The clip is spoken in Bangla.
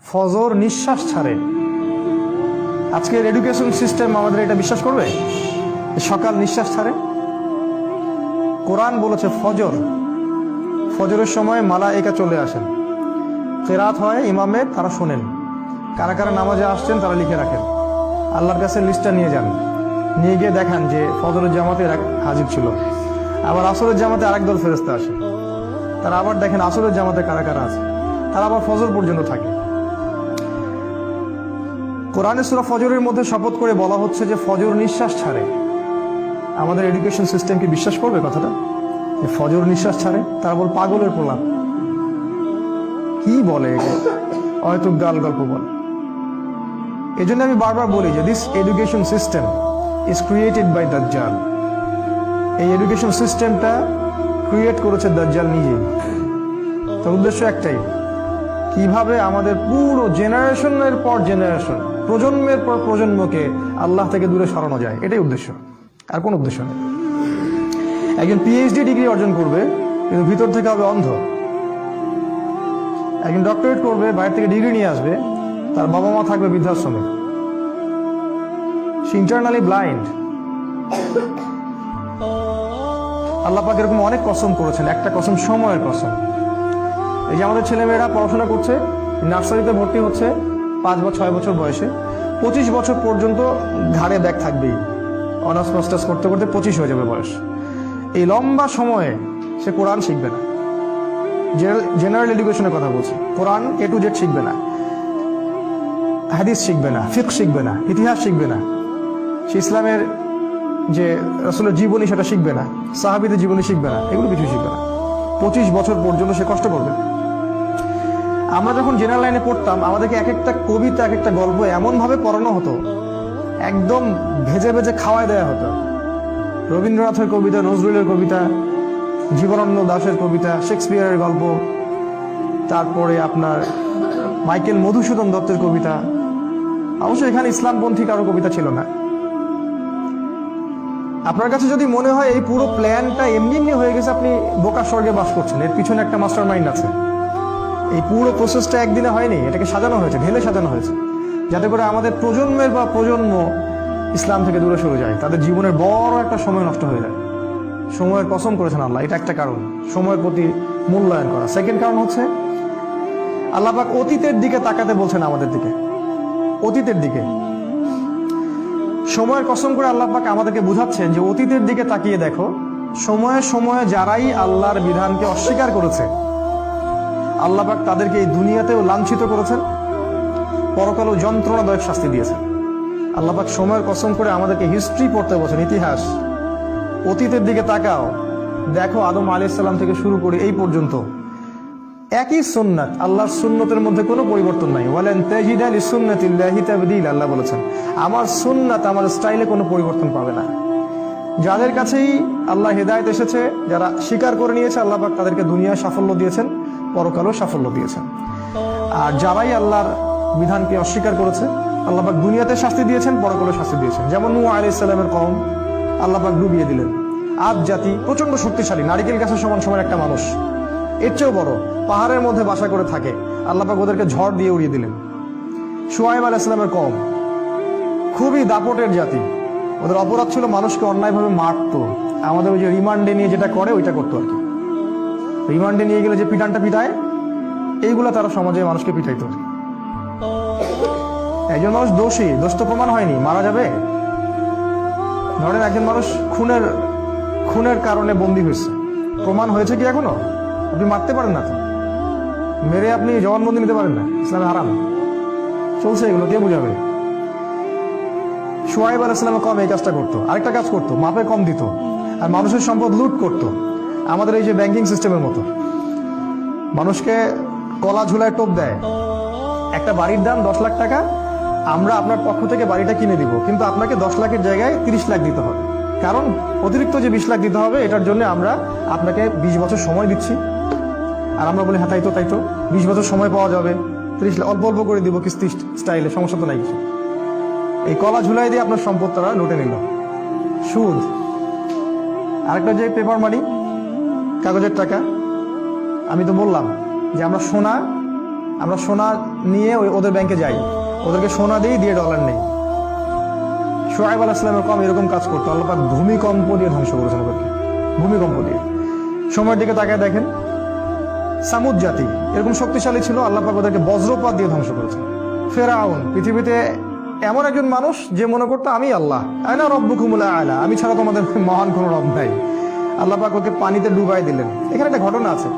ফজর নিঃশ্বাস ছাড়ে। আজকের এডুকেশন সিস্টেম আমাদের এটা বিশ্বাস করবে? সকাল নিঃশ্বাস ছাড়ে। কোরআন বলেছে ফজরের সময় মালায়েকা চলে আসেন, কেরাত হয় ইমামের, তারা শোনেন। কারা কারা নামাজে আসছেন তারা লিখে রাখেন, আল্লাহর কাছে লিস্টটা নিয়ে যান, নিয়ে গিয়ে দেখান যে ফজরের জামাতে হাজির ছিল। আবার আসরের জামাতে আরেক দল ফেরেশতা আসে, তারা আবার দেখেন আসরের জামাতে কারা কারা আছে, তারা আবার ফজর পর্যন্ত থাকে। কোরআনে সূরা ফজরের মধ্যে শপথ করে বলা হচ্ছে যে ফজর নিঃশ্বাস ছাড়ে। আমাদের এডুকেশন সিস্টেম কি বিশ্বাস করবে কথাটা, যে ফজর নিঃশ্বাস ছাড়ে? তারা বল পাগলের প্রলাপ, কি বলে, হয়তো গাল গল্প বলে। এই জন্য আমি বারবার বলি যে this education system is created by দাজ্জাল। এই এডুকেশন সিস্টেমটা ক্রিয়েট করেছে দাজ্জাল নিজেই। তার উদ্দেশ্য একটাই, কিভাবে আমাদের পুরো জেনারেশনের পর জেনারেশন, প্রজন্মের পর প্রজন্মকে আল্লাহ থেকে দূরে সরানো যায়, এটাই উদ্দেশ্য, আর কোন উদ্দেশ্য নেই। একজন পিএইচডি ডিগ্রি অর্জন করবে কিন্তু ভিতর থেকে হবে অন্ধ। একজন ডক্টরেট করবে, বাইরে থেকে ডিগ্রি নিয়ে আসবে, তার বাবা মা থাকবে বৃদ্ধাশ্রমে, সে ইন্টারনালি ব্লাইন্ড। আল্লাহ পাক এরকম অনেক কসম করেছেন, একটা কসম সময়ের কসম। এই যে আমাদের ছেলেমেয়েরা পড়াশোনা করছে, নার্সারিতে ভর্তি হচ্ছে 5 বা 6 বছর বয়সে, 25 বছর পর্যন্ত ঘাড়ে ব্যাগ থাকবেই। অনার্স মাস্টার্স করতে করতে 25 হয়ে যাবে বয়স। এই লম্বা সময়ে সে কোরআন শিখবে না, জেনারেল এডুকেশনের কথা বলছি, কোরআন A to Z শিখবে না, হাদিস শিখবে না, ফিকহ শিখবে না, ইতিহাস শিখবে না, সে ইসলামের যে রাসূলের জীবনী সেটা শিখবে না, সাহাবীদের জীবনী শিখবে না, এগুলো কিছু শিখবে না। 25 বছর পর্যন্ত সে কষ্ট করবে। আমরা যখন জেনারেল লাইনে পড়তাম, আমাদেরকে এক একটা কবিতা, এক একটা গল্প এমনভাবে পড়ানো হতো, একদম ভেজে ভেজে খাওয়াই দেওয়া হতো। রবীন্দ্রনাথের কবিতা, নজরুলের কবিতা, জীবনানন্দ দাশের কবিতা, শেক্সপিয়ারের গল্প, তারপরে আপনার মাইকেল মধুসূদন দত্তের কবিতা। অবশ্যই এখানে ইসলামপন্থী কারো কবিতা ছিল না। আপনার কাছে যদি মনে হয় এই পুরো প্ল্যানটা এমনি এমনি হয়ে গেছে, আপনি বোকা স্বর্গে বাস করছেন, এর পিছনে একটা মাস্টার মাইন্ড আছে। এই পুরো প্রসেসটা একদিনে হয়নি, এটাকে সাজানো হয়েছে, ঢেলে সাজানো হয়েছে, যাতে করে আমাদের প্রজন্মের বা প্রজন্ম ইসলাম থেকে দূরে সরে যায়, তাদের জীবনের বড় একটা সময় নষ্ট হয়ে যায়। সময়ের কসম করেছেন আল্লাহ, এটা একটা কারণ, সময়ের প্রতি মূল্যায়ন করা। সেকেন্ড কারণ হচ্ছে আল্লাহ পাক অতীতের দিকে তাকাতে বলছেন আমাদের দিকে, অতীতের দিকে। সময়ের কসম করে আল্লাহ পাক আমাদেরকে বুঝাচ্ছেন যে অতীতের দিকে তাকিয়ে দেখো, সময়ে সময়ে যারাই আল্লাহর বিধানকে অস্বীকার করেছে, আল্লাহ পাক তাদেরকে এই দুনিয়াতেও লাঞ্ছিত করেছেন, পরকালেও যন্ত্রণাদায়ক শাস্তি দিয়েছেন। আল্লাহ পাক সময়ের কসম করে আমাদেরকে হিস্ট্রি পড়তে বলছেন, ইতিহাস। অতীতের দিকে তাকাও, দেখো আদম আলাইহিস সালাম থেকে শুরু করে এই পর্যন্ত একই সুন্নাত, আল্লাহর সুন্নতের মধ্যে কোনো পরিবর্তন নাই। ওয়ালান তাজিদা লিসুন্নাতিল্লাহি তাবদীলা, আল্লাহ বলেছেন আমার সুন্নাত, আমার স্টাইলে কোনো পরিবর্তন পাবে না। যাদের কাছেই আল্লাহ হেদায়েত এসেছে, যারা স্বীকার করে নিয়েছে, আল্লাহ পাক তাদেরকে দুনিয়ায় সাফল্য দিয়েছেন, পরকালেও সাফল্য দিয়েছেন। আর যারাই আল্লাহর বিধানকে অস্বীকার করেছে, আল্লাহ পাক দুনিয়াতে শাস্তি দিয়েছেন, পরকালেও শাস্তি দিয়েছেন। যেমন নূহ আলাইহিস সালামের কওম, আল্লাহ পাক ডুবিয়ে দিলেন। আদ জাতি প্রচন্ড শক্তিশালী, নারিকেল গাছের সমান সমান একটা মানুষ, এর চেয়েও বড়, পাহাড়ের মধ্যে বাসা করে থাকে, আল্লাহ পাক ওদেরকে ঝড় দিয়ে উড়িয়ে দিলেন। শুআয়ব আলাইহিস সালামের কওম খুবই দাপটের জাতি, ওদের অপরাধ ছিল মানুষকে অন্যায়ভাবে মারতো। আমাদের ওই যে রিমান্ডে নিয়ে যেটা করে ওইটা করতো আর কি, রিমান্ডে নিয়ে গেলে যে পিটানটা পিটায়, এইগুলা তারা সমাজে মানুষকে পিটাইতো। একজন মানুষ দোষী, দোষ তো প্রমাণ হয়নি, মারা যাবে। ধরেন একজন মানুষ খুনের কারণে বন্দী হয়েছে, প্রমাণ হয়েছে কি এখনো? আপনি মারতে পারেন না, তো মেরে আপনি জবানবন্দি নিতে পারেন না, ইসলামে হারাম। চলছে এগুলো, কে বুঝাবে? শুআয়ব আলাইহিস সালামের কওম এই কাজটা করতো। আরেকটা কাজ করতো, মাপে কম দিত আর মানুষের সম্পদ লুট করতো। আমাদের এই যে ব্যাংকিং সিস্টেমের মতো, মানুষকে কলা ঝুলায় টোপ দেয়, একটা বাড়ির দাম 10 লাখ টাকা, আমরা আপনার পক্ষ থেকে বাড়িটা কিনে দিব, কিন্তু আপনাকে 10 লাখের জায়গায় 30 লাখ দিতে হবে। কারণ অতিরিক্ত যে 20 লাখ দিতে হবে, এটার জন্য আমরা আপনাকে 20 বছর সময় দিচ্ছি। আর আমরা বলি হ্যাঁ তাই তো 20 বছর সময় পাওয়া যাবে, 30 লাখ অল্প অল্প করে দিব কিস্তি স্টাইলে, সমস্যা তো নাই কিছু। এই কলা ঝুলাই দিয়ে আপনার সম্পদ তারা লুটে নিল, সুদ। আরেকটা যে পেপার মানি, কাগজের টাকা। আমি তো বললাম যে আমরা সোনা নিয়ে ওদের ব্যাংকে যাই, ওদেরকে সোনা দিয়ে ডলার নেই। শুআয়ব আলাইহিস সালামের কওম এরকম কাজ করতো, আল্লাহ পাক ভূমিকম্প দিয়ে ধ্বংস করেছেন ওদেরকে, ভূমিকম্প দিয়ে। সময়ের দিকে তাকায় দেখেন, সামুদ জাতি এরকম শক্তিশালী ছিল, আল্লাহ পাক ওদেরকে বজ্রপাত দিয়ে ধ্বংস করেছেন। ফেরাউন পৃথিবীতে এমন একজন মানুষ যে মনে করতো আমি আল্লাহ, আনা রব্বুকুমুল আ'লা, আমি ছাড়া তোমাদের মহান কোনো রব নাই। আল্লাহ পাক ওকে পানিতে ডুবাই দিলেন। এখানে একটা ঘটনা আছে।